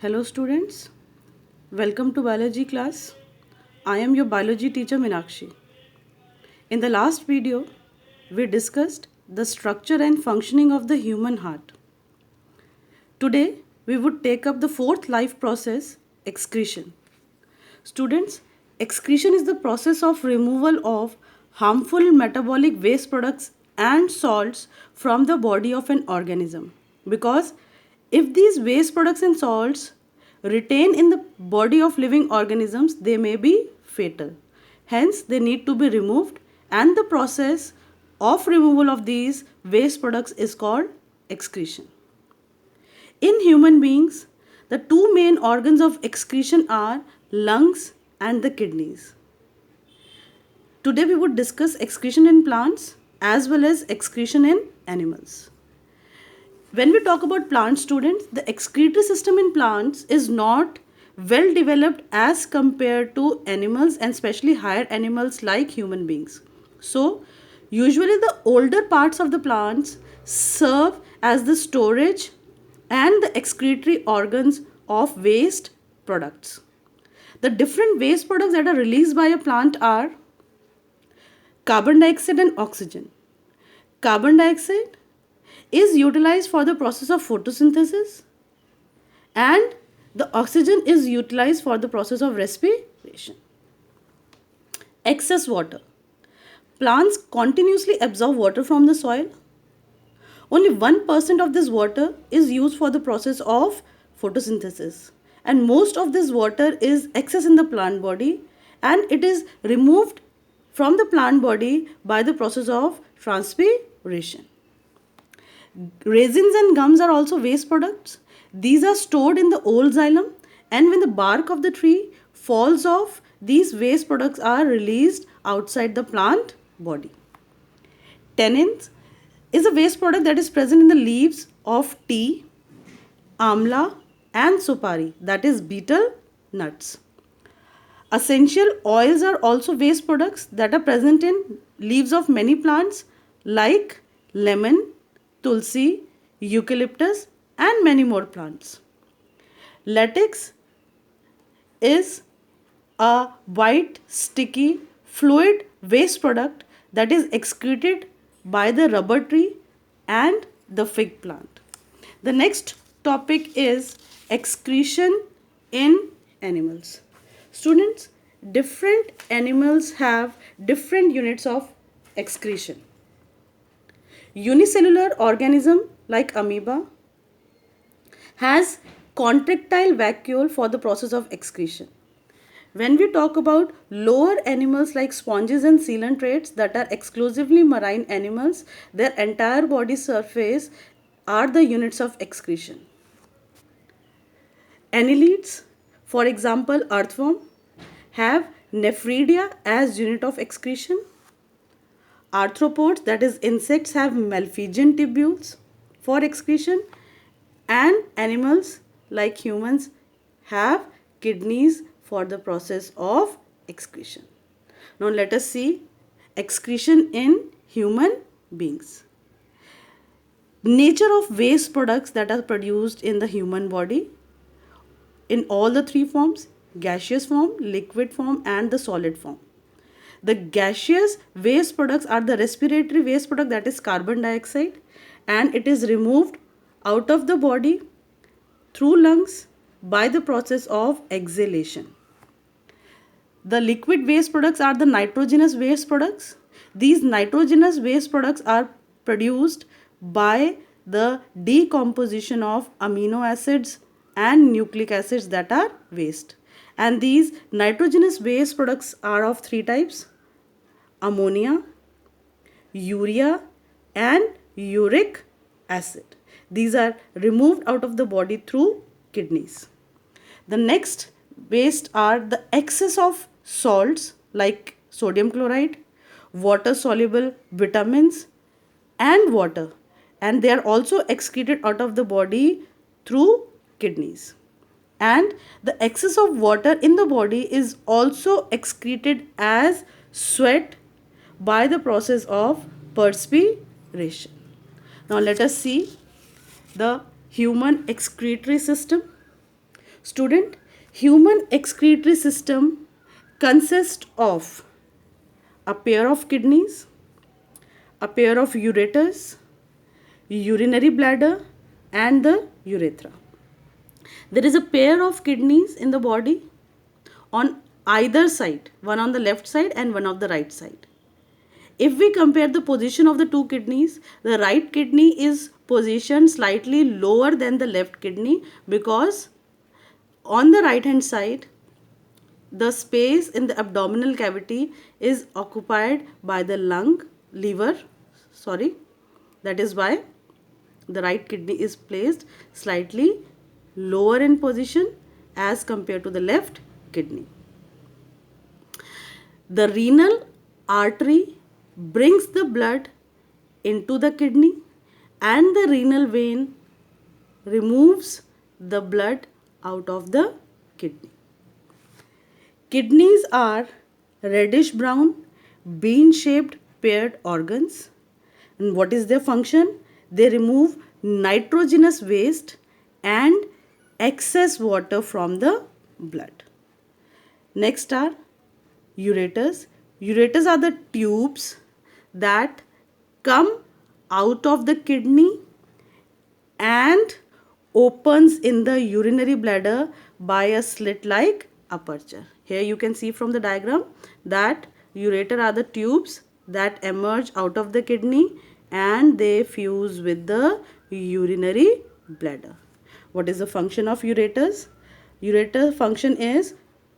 Hello students, welcome to biology class. I am your biology teacher Minakshi. In the last video, we discussed the structure and functioning of the human heart. Today, we would take up the fourth life process, excretion. Students, excretion is the process of removal of harmful metabolic waste products and salts from the body of an organism. Because if these waste products and salts retain in the body of living organisms, they may be fatal. Hence, they need to be removed, and the process of removal of these waste products is called excretion. In human beings, the two main organs of excretion are lungs and the kidneys. Today we would discuss excretion in plants as well as excretion in animals. When we talk about plant students, the excretory system in plants is not well developed as compared to animals and especially higher animals like human beings. So, usually the older parts of the plants serve as the storage and the excretory organs of waste products. The different waste products that are released by a plant are carbon dioxide and oxygen. Carbon dioxide is utilized for the process of photosynthesis and the oxygen is utilized for the process of respiration. Excess water. Plants continuously absorb water from the soil. Only 1% of this water is used for the process of photosynthesis, and most of this water is excess in the plant body and it is removed from the plant body by the process of transpiration. Resins and gums are also waste products. These are stored in the old xylem, and when the bark of the tree falls off, these waste products are released outside the plant body. Tannins is a waste product that is present in the leaves of tea, amla and supari, that is betel nuts. Essential oils are also waste products that are present in leaves of many plants like lemon, tulsi, eucalyptus and many more plants. Latex is a white, sticky, fluid waste product that is excreted by the rubber tree and the fig plant. The next topic is excretion in animals. Students, different animals have different units of excretion. Unicellular organism like amoeba has contractile vacuole for the process of excretion. When we talk about lower animals like sponges and coelentrates that are exclusively marine animals, their entire body surface are the units of excretion. Annelids, for example earthworm, have nephridia as unit of excretion. Arthropods, that is insects, have malpighian tubules for excretion, and animals like humans have kidneys for the process of excretion. Now let us see excretion in human beings. Nature of waste products that are produced in the human body in all the three forms: gaseous form, liquid form and the solid form. The gaseous waste products are the respiratory waste product, that is carbon dioxide, and it is removed out of the body through lungs by the process of exhalation. The liquid waste products are the nitrogenous waste products. These nitrogenous waste products are produced by the decomposition of amino acids and nucleic acids that are waste. And these nitrogenous waste products are of three types: ammonia, urea and uric acid. These are removed out of the body through kidneys. The next waste are the excess of salts like sodium chloride, water soluble vitamins and water, and they are also excreted out of the body through kidneys. And the excess of water in the body is also excreted as sweat by the process of perspiration. Now let us see the human excretory system. Student, human excretory system consists of a pair of kidneys, a pair of ureters, urinary bladder, and the urethra. There is a pair of kidneys in the body on either side, one on the left side and one on the right side. If we compare the position of the two kidneys, the right kidney is positioned slightly lower than the left kidney, because on the right hand side, the space in the abdominal cavity is occupied by the liver. That is why the right kidney is placed slightly lower in position as compared to the left kidney. The renal artery brings the blood into the kidney, and the renal vein removes the blood out of the kidney. Kidneys are reddish brown, bean shaped paired organs. And what is their function? They remove nitrogenous waste and excess water from the blood. Next are ureters. Ureters are the tubes that come out of the kidney and opens in the urinary bladder by a slit-like aperture. Here you can see from the diagram that ureter are the tubes that emerge out of the kidney and they fuse with the urinary bladder. What is the function of ureters? Ureter function is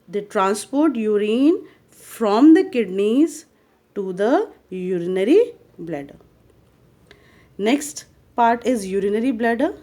they transport urine from the kidneys to the urinary bladder. Next part is urinary bladder.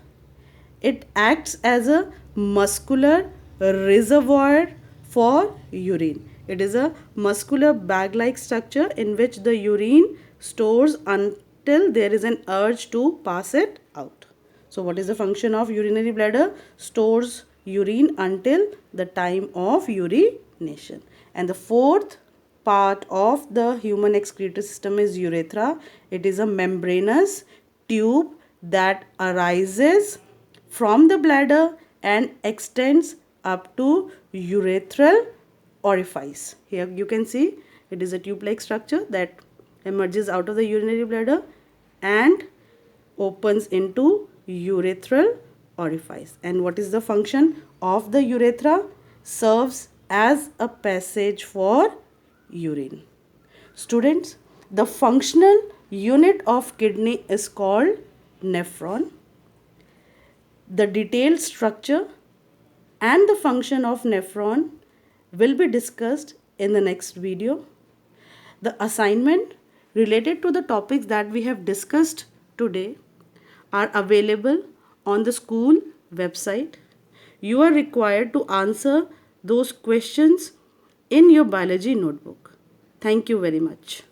It acts as a muscular reservoir for urine. It is a muscular bag-like structure in which the urine stores until there is an urge to pass it out. So what is the function of urinary bladder? Stores urine until the time of urination. And the fourth part of the human excretory system is urethra. It is a membranous tube that arises from the bladder and extends up to urethral orifice. Here you can see it is a tube-like structure that emerges out of the urinary bladder and opens into urethral orifice. And what is the function of the urethra? Serves as a passage for urine. Students, the functional unit of kidney is called nephron. The detailed structure and the function of nephron will be discussed in the next video. The assignment related to the topics that we have discussed today are available on the school website. You are required to answer those questions in your biology notebook. Thank you very much.